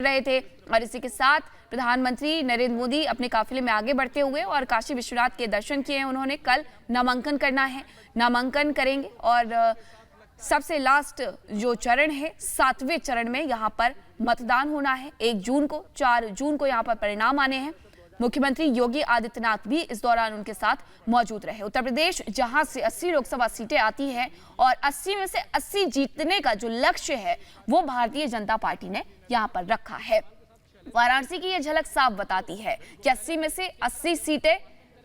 रहे थे। और इसी के साथ प्रधानमंत्री नरेंद्र मोदी अपने काफिले में आगे बढ़ते हुए और काशी विश्वनाथ के दर्शन किए हैं। उन्होंने कल नामांकन करना है, नामांकन करेंगे और सबसे लास्ट जो चरण है 7वें चरण में यहाँ पर मतदान होना है 1 जून को। 4 जून को यहाँ पर परिणाम आने हैं। मुख्यमंत्री योगी आदित्यनाथ भी इस दौरान उनके साथ मौजूद रहे। उत्तर प्रदेश जहां से 80 लोकसभा सीटें आती हैं और 80 में से 80 जीतने का जो लक्ष्य है वो भारतीय जनता पार्टी ने यहां पर रखा है। वाराणसी की ये झलक साफ बताती है कि 80 में से 80 सीटें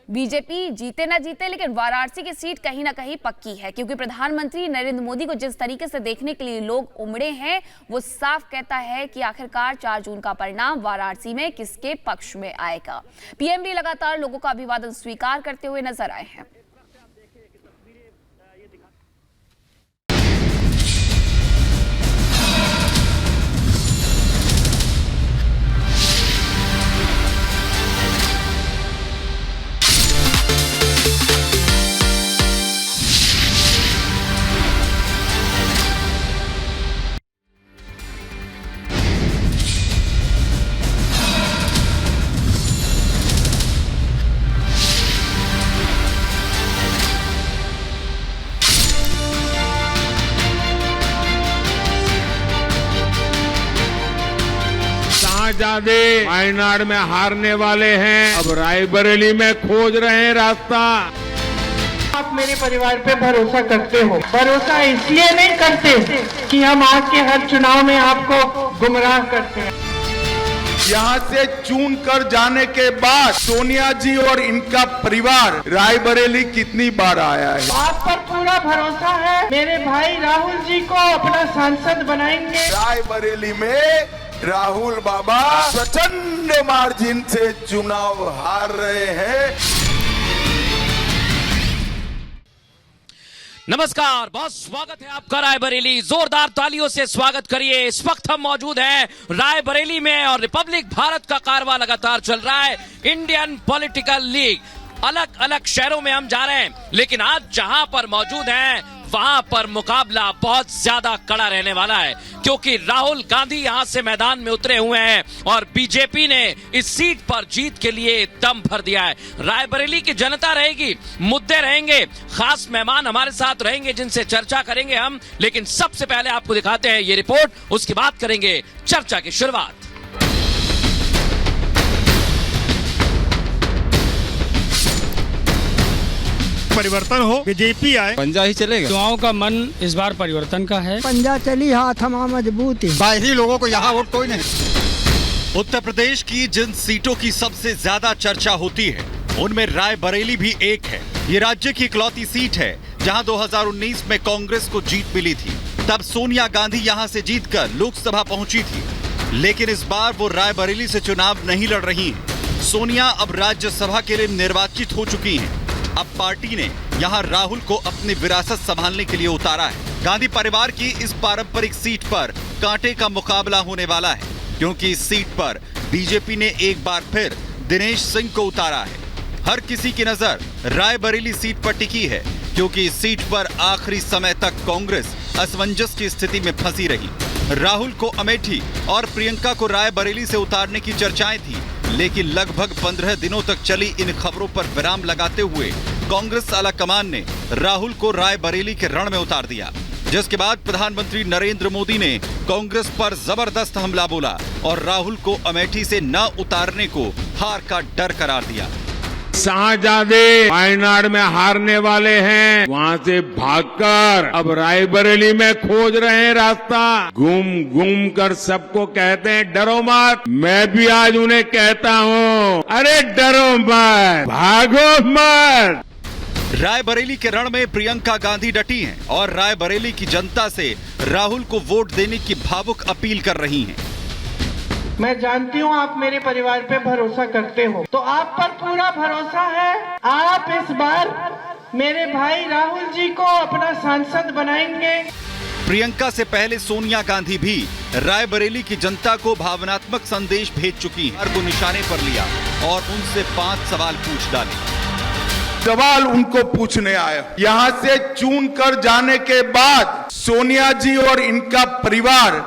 बीजेपी जीते ना जीते, लेकिन वाराणसी की सीट कहीं ना कहीं पक्की है, क्योंकि प्रधानमंत्री नरेंद्र मोदी को जिस तरीके से देखने के लिए लोग उमड़े हैं वो साफ कहता है कि आखिरकार 4 जून का परिणाम वाराणसी में किसके पक्ष में आएगा। पीएम भी लगातार लोगों का अभिवादन स्वीकार करते हुए नजर आए हैं। शाहजादे वायनाड में हारने वाले हैं, अब रायबरेली में खोज रहे हैं रास्ता। आप मेरे परिवार पे भरोसा करते हो। भरोसा इसलिए नहीं करते कि हम आके हर चुनाव में आपको गुमराह करते हैं। यहाँ से चुन कर जाने के बाद सोनिया जी और इनका परिवार रायबरेली कितनी बार आया है? आप पर पूरा भरोसा है। मेरे भाई राहुल जी को अपना सांसद बनाएंगे। रायबरेली में राहुल बाबा प्रचंड मार्जिन से चुनाव हार रहे हैं। नमस्कार, बहुत स्वागत है आपका रायबरेली। जोरदार तालियों से स्वागत करिए। इस वक्त हम मौजूद हैं रायबरेली में और रिपब्लिक भारत का कारवां लगातार चल रहा है। इंडियन पॉलिटिकल लीग, अलग अलग शहरों में हम जा रहे हैं, लेकिन आज जहां पर मौजूद हैं वहां पर मुकाबला बहुत ज्यादा कड़ा रहने वाला है, क्योंकि राहुल गांधी यहां से मैदान में उतरे हुए हैं और बीजेपी ने इस सीट पर जीत के लिए दम भर दिया है। रायबरेली की जनता रहेगी, मुद्दे रहेंगे, खास मेहमान हमारे साथ रहेंगे जिनसे चर्चा करेंगे हम। लेकिन सबसे पहले आपको दिखाते हैं ये रिपोर्ट, उसके बाद करेंगे चर्चा की शुरुआत। परिवर्तन हो, बीजेपी आए, पंजा ही चलेगा। युवाओं का मन इस बार परिवर्तन का है। पंजा चली हाथ हमारा मजबूत है। बाहरी लोगों को यहाँ वोट कोई नहीं। उत्तर प्रदेश की जिन सीटों की सबसे ज्यादा चर्चा होती है उनमें रायबरेली भी एक है। ये राज्य की इकलौती सीट है जहां 2019 में कांग्रेस को जीत मिली थी। तब सोनिया गांधी यहां से जीतकर लोकसभा पहुंची थी, लेकिन इस बार वो रायबरेली से चुनाव नहीं लड़ रही हैं। सोनिया अब राज्यसभा के लिए निर्वाचित हो चुकी हैं। अब पार्टी ने यहां राहुल को अपनी विरासत संभालने के लिए उतारा है। गांधी परिवार की इस पारंपरिक सीट पर कांटे का मुकाबला होने वाला है, क्योंकि इस सीट पर बीजेपी ने एक बार फिर दिनेश सिंह को उतारा है। हर किसी की नजर रायबरेली सीट पर टिकी है, क्योंकि इस सीट पर आखिरी समय तक कांग्रेस असमंजस की स्थिति में फंसी रही। राहुल को अमेठी और प्रियंका को रायबरेली से उतारने की चर्चाएं थी, लेकिन लगभग 15 दिनों तक चली इन खबरों पर विराम लगाते हुए कांग्रेस आलाकमान ने राहुल को रायबरेली के रण में उतार दिया, जिसके बाद प्रधानमंत्री नरेंद्र मोदी ने कांग्रेस पर जबरदस्त हमला बोला और राहुल को अमेठी से न उतारने को हार का डर करार दिया। शाहजादे वायनाड में हारने वाले हैं, वहां से भागकर अब रायबरेली में खोज रहे हैं रास्ता। घूम घूम कर सबको कहते हैं डरो मत। मैं भी आज उन्हें कहता हूँ, अरे डरो मत, भागो मत। रायबरेली के रण में प्रियंका गांधी डटी हैं और रायबरेली की जनता से राहुल को वोट देने की भावुक अपील कर रही हैं। मैं जानती हूँ आप मेरे परिवार पे भरोसा करते हो, तो आप पर पूरा भरोसा है। आप इस बार मेरे भाई राहुल जी को अपना सांसद बनाएंगे। प्रियंका से पहले सोनिया गांधी भी रायबरेली की जनता को भावनात्मक संदेश भेज चुकी हैं। को निशाने पर लिया और उनसे 5 सवाल पूछ डाले। सवाल उनको पूछने आया, यहाँ से चुन कर जाने के बाद सोनिया जी और इनका परिवार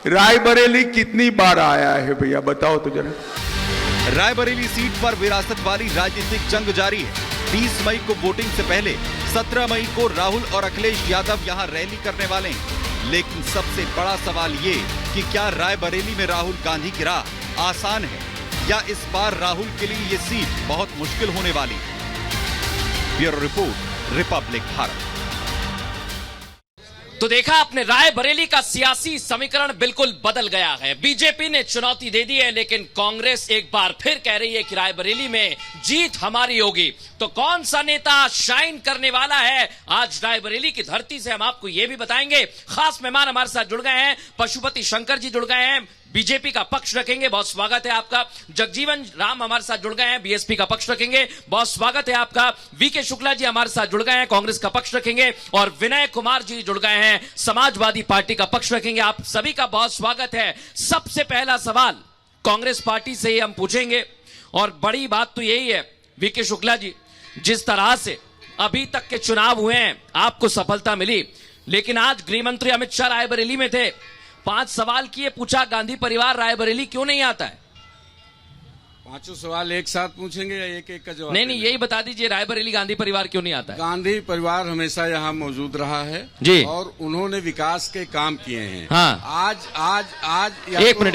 रायबरेली कितनी बार आया है भैया, बताओ तो जरा। रायबरेली सीट पर विरासत वाली राजनीतिक जंग जारी है। 20 मई को वोटिंग से पहले 17 मई को राहुल और अखिलेश यादव यहां रैली करने वाले हैं। लेकिन सबसे बड़ा सवाल ये कि क्या रायबरेली में राहुल गांधी की राह आसान है या इस बार राहुल के लिए ये सीट बहुत मुश्किल होने वाली है। Bureau report, Republic Bharat. तो देखा आपने, रायबरेली का सियासी समीकरण बिल्कुल बदल गया है। बीजेपी ने चुनौती दे दी है, लेकिन कांग्रेस एक बार फिर कह रही है कि रायबरेली में जीत हमारी होगी। तो कौन सा नेता शाइन करने वाला है आज रायबरेली की धरती से, हम आपको यह भी बताएंगे। खास मेहमान हमारे साथ जुड़ गए हैं, पशुपति शंकर जी जुड़ गए हैं, बीजेपी का पक्ष रखेंगे, बहुत स्वागत है आपका। जगजीवन राम हमारे साथ जुड़ गए हैं, बीएसपी का पक्ष रखेंगे, बहुत स्वागत है आपका। वीके शुक्ला जी हमारे साथ जुड़ गए हैं, कांग्रेस का पक्ष रखेंगे, और विनय कुमार जी जुड़ गए हैं, समाजवादी पार्टी का पक्ष रखेंगे। आप सभी का बहुत स्वागत है। सबसे पहला सवाल कांग्रेस पार्टी से ही हम पूछेंगे, और बड़ी बात तो यही है वीके शुक्ला जी, जिस तरह से अभी तक के चुनाव हुए हैं आपको सफलता मिली, लेकिन आज गृह मंत्री अमित शाह रायबरेली में थे, 5 सवाल किए, पूछा गांधी परिवार रायबरेली क्यों नहीं आता है? 5 सवाल एक साथ पूछेंगे या एक एक का जवाब? नहीं, यही बता दीजिए, रायबरेली गांधी परिवार क्यों नहीं आता है? गांधी परिवार हमेशा यहाँ मौजूद रहा है जी, और उन्होंने विकास के काम किए हैं। हाँ। आज एक मिनट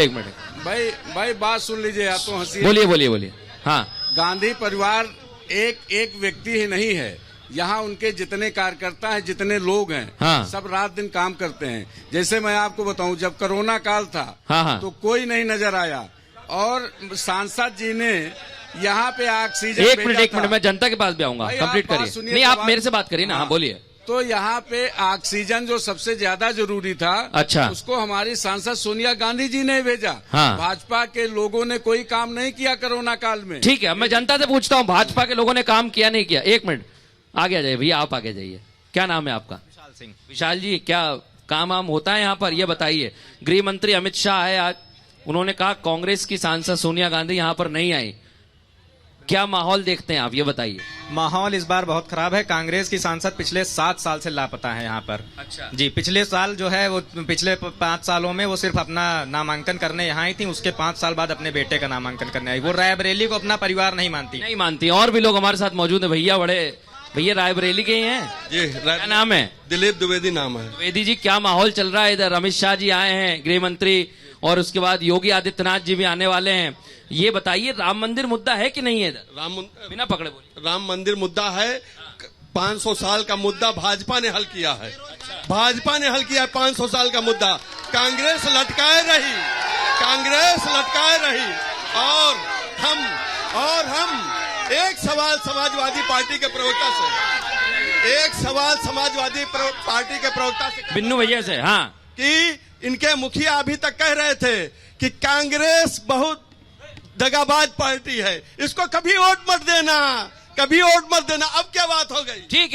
भाई बात सुन लीजिए, या तो हंसी। बोलिए। हाँ, गांधी परिवार एक व्यक्ति ही नहीं है, यहाँ उनके जितने कार्यकर्ता हैं, जितने लोग हैं, हाँ। सब रात दिन काम करते हैं। जैसे मैं आपको बताऊं, जब कोरोना काल था, हाँ। तो कोई नहीं नजर आया, और सांसद जी ने यहाँ पे ऑक्सीजन एक मिनट मैं जनता के पास भी आऊंगा, कंप्लीट करिए। नहीं, आप मेरे से बात करिए ना। हाँ, बोलिए। तो यहाँ पे ऑक्सीजन जो सबसे ज्यादा जरूरी था, अच्छा, उसको हमारी सांसद सोनिया गांधी जी ने भेजा। हाँ। भाजपा के लोगों ने कोई काम नहीं किया कोरोना काल में। ठीक है, मैं जनता से पूछता हूँ, भाजपा के लोगों ने काम किया नहीं किया? एक मिनट आगे आ जाइए भैया, आप आगे जाइए। क्या नाम है आपका? विशाल सिंह। विशाल जी, क्या काम होता है यहाँ पर, ये बताइए। गृह मंत्री अमित शाह है आज, उन्होंने कहा कांग्रेस की सांसद सोनिया गांधी यहाँ पर नहीं आई, क्या माहौल देखते हैं आप, ये बताइए। माहौल इस बार बहुत खराब है। कांग्रेस की सांसद पिछले 7 साल से लापता है यहाँ पर। अच्छा जी, पिछले साल जो है वो, पिछले 5 सालों में वो सिर्फ अपना नामांकन करने यहाँ आई थी, उसके 5 साल बाद अपने बेटे का नामांकन करने आई। वो रायबरेली को अपना परिवार नहीं मानती। और भी लोग हमारे साथ मौजूद है। भैया रायबरेली के ही हैं जी। क्या नाम है? दिलीप द्विवेदी नाम है। द्विवेदी जी, क्या माहौल चल रहा है इधर? अमित शाह जी आए हैं, गृह मंत्री, और उसके बाद योगी आदित्यनाथ जी भी आने वाले हैं। ये बताइए, राम मंदिर मुद्दा है कि नहीं है इधर? बिना पकड़े बोलिए। राम मंदिर मुद्दा है, 500 साल का मुद्दा भाजपा ने हल किया है। भाजपा ने हल किया है 500 साल का मुद्दा। कांग्रेस लटकाए रही, और हम एक सवाल समाजवादी पार्टी के प्रवक्ता से, बिन्नू भैया से, हाँ, कि इनके मुखिया अभी तक कह रहे थे कि कांग्रेस बहुत दगाबाज पार्टी है, इसको कभी वोट मत देना। अब क्या बात हो गई? ठीक है।